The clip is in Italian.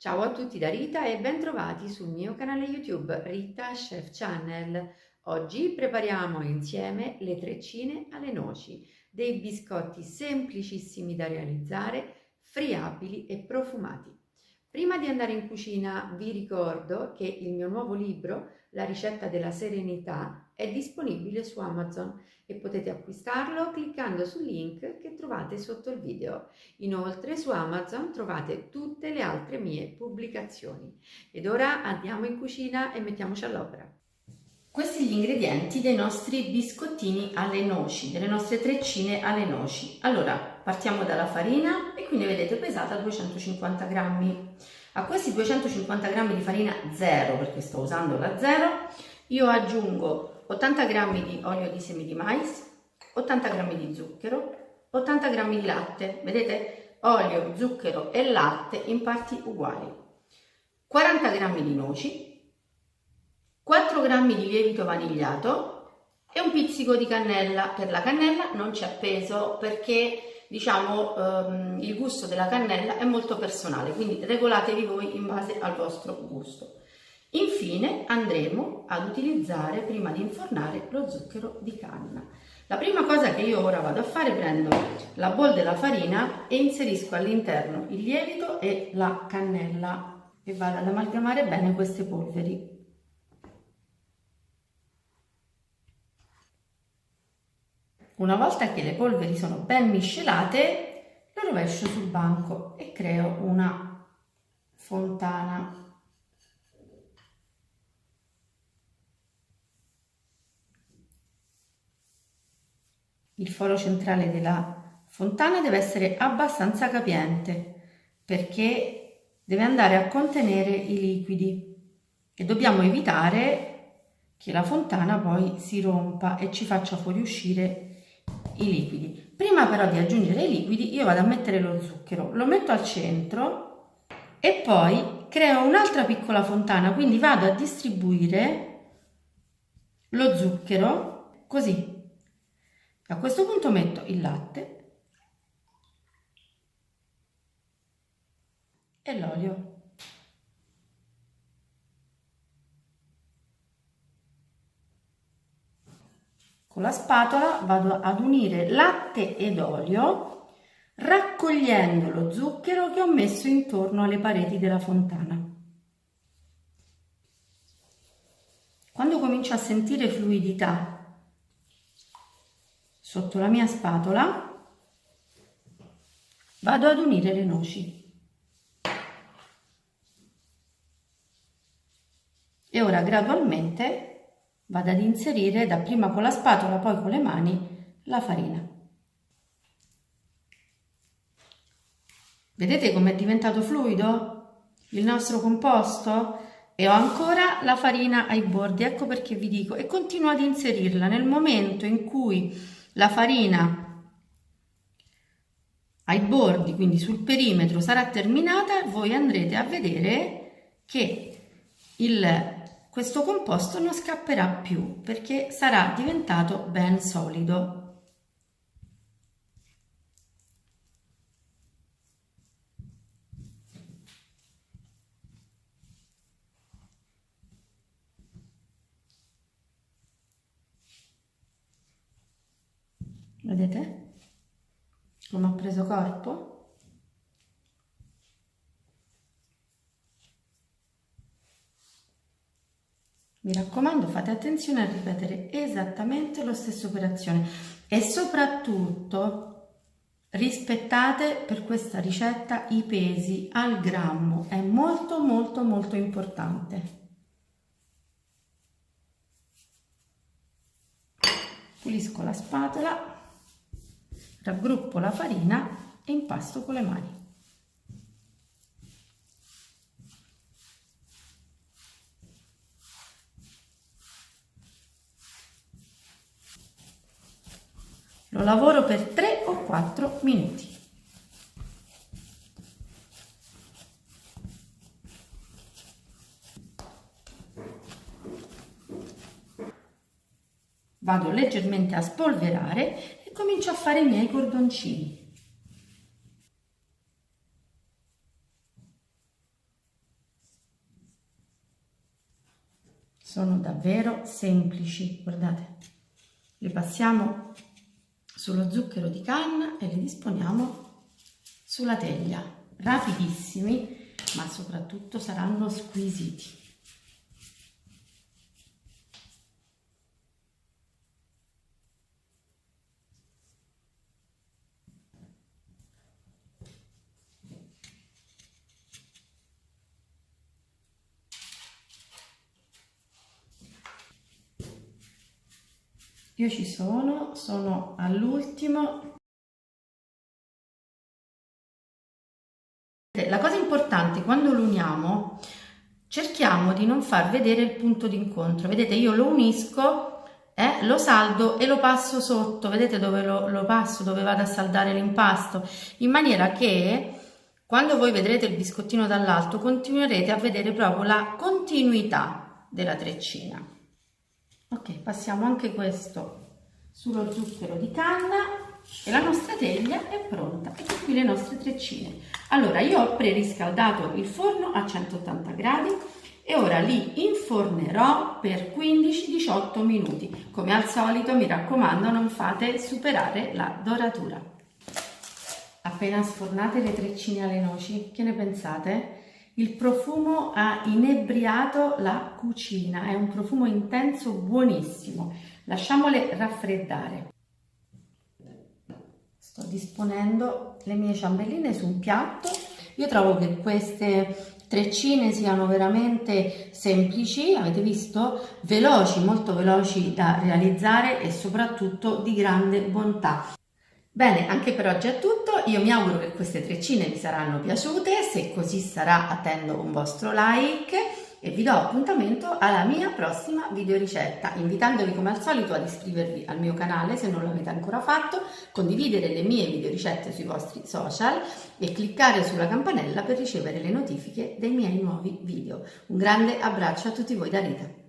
Ciao a tutti da Rita e bentrovati sul mio canale YouTube Rita Chef Channel. Oggi prepariamo insieme le treccine alle noci, dei biscotti semplicissimi da realizzare, friabili e profumati. Prima di andare in cucina vi ricordo che il mio nuovo libro, La ricetta della serenità, è disponibile su Amazon e potete acquistarlo cliccando sul link che trovate sotto il video. Inoltre su Amazon trovate tutte le altre mie pubblicazioni. Ed ora andiamo in cucina e mettiamoci all'opera. Questi gli ingredienti dei nostri biscottini alle noci, delle nostre treccine alle noci. Allora, partiamo dalla farina e quindi vedete pesata 250 grammi. A questi 250 grammi di farina zero, perché sto usando la zero, io aggiungo 80 grammi di olio di semi di mais, 80 grammi di zucchero, 80 grammi di latte, vedete? Olio, zucchero e latte in parti uguali, 40 grammi di noci, 4 grammi di lievito vanigliato e un pizzico di cannella. Per la cannella non c'è peso perché diciamo il gusto della cannella è molto personale, quindi regolatevi voi in base al vostro gusto. Infine andremo ad utilizzare, prima di infornare, lo zucchero di canna. La prima cosa che io ora vado a fare, prendo la bowl della farina e inserisco all'interno il lievito e la cannella e vado ad amalgamare bene queste polveri. Una volta che le polveri sono ben miscelate, le rovescio sul banco e creo una fontana. Il foro centrale della fontana deve essere abbastanza capiente perché deve andare a contenere i liquidi e dobbiamo evitare che la fontana poi si rompa e ci faccia fuoriuscire i liquidi. Prima però di aggiungere i liquidi io vado a mettere lo zucchero, lo metto al centro e poi creo un'altra piccola fontana, quindi vado a distribuire lo zucchero così. A questo punto metto il latte e l'olio. Con la spatola vado ad unire latte ed olio, raccogliendo lo zucchero che ho messo intorno alle pareti della fontana. Quando comincio a sentire fluidità sotto la mia spatola, vado ad unire le noci. E ora gradualmente vado ad inserire dapprima con la spatola, poi con le mani, la farina. Vedete com'è diventato fluido il nostro composto? E ho ancora la farina ai bordi, ecco perché vi dico, e continuo ad inserirla. Nel momento in cui la farina ai bordi, quindi sul perimetro, sarà terminata, voi andrete a vedere che questo composto non scapperà più perché sarà diventato ben solido. Vedete come ho preso corpo? Mi raccomando, fate attenzione a ripetere esattamente la stessa operazione e soprattutto rispettate per questa ricetta i pesi al grammo, è molto molto molto importante. Pulisco la spatola, raggruppo la farina e impasto con le mani. Lo lavoro per 3 o 4 minuti. Vado leggermente a spolverare e comincio a fare i miei cordoncini. sono davvero semplici, guardate, le passiamo sullo zucchero di canna e le disponiamo sulla teglia, rapidissimi, ma soprattutto saranno squisiti. Io ci sono all'ultimo. La cosa importante quando lo uniamo, cerchiamo di non far vedere il punto d'incontro. Vedete, io lo unisco, lo saldo e lo passo sotto, vedete dove lo passo, dove vado a saldare l'impasto, in maniera che quando voi vedrete il biscottino dall'alto continuerete a vedere proprio la continuità della treccina. Ok, passiamo anche questo sullo zucchero di canna e la nostra teglia è pronta. Ecco qui le nostre treccine. Allora, io ho preriscaldato il forno a 180 gradi e ora li infornerò per 15-18 minuti. Come al solito, mi raccomando, non fate superare la doratura. Appena sfornate le treccine alle noci, che ne pensate? Il profumo ha inebriato la cucina, è un profumo intenso, buonissimo. Lasciamole raffreddare. Sto disponendo le mie ciambelline su un piatto. Io trovo che queste treccine siano veramente semplici, avete visto? Veloci, molto veloci da realizzare e soprattutto di grande bontà. Bene, anche per oggi è tutto, io mi auguro che queste treccine vi saranno piaciute, se così sarà attendo un vostro like e vi do appuntamento alla mia prossima videoricetta, invitandovi come al solito ad iscrivervi al mio canale se non l'avete ancora fatto, condividere le mie videoricette sui vostri social e cliccare sulla campanella per ricevere le notifiche dei miei nuovi video. Un grande abbraccio a tutti voi da Rita.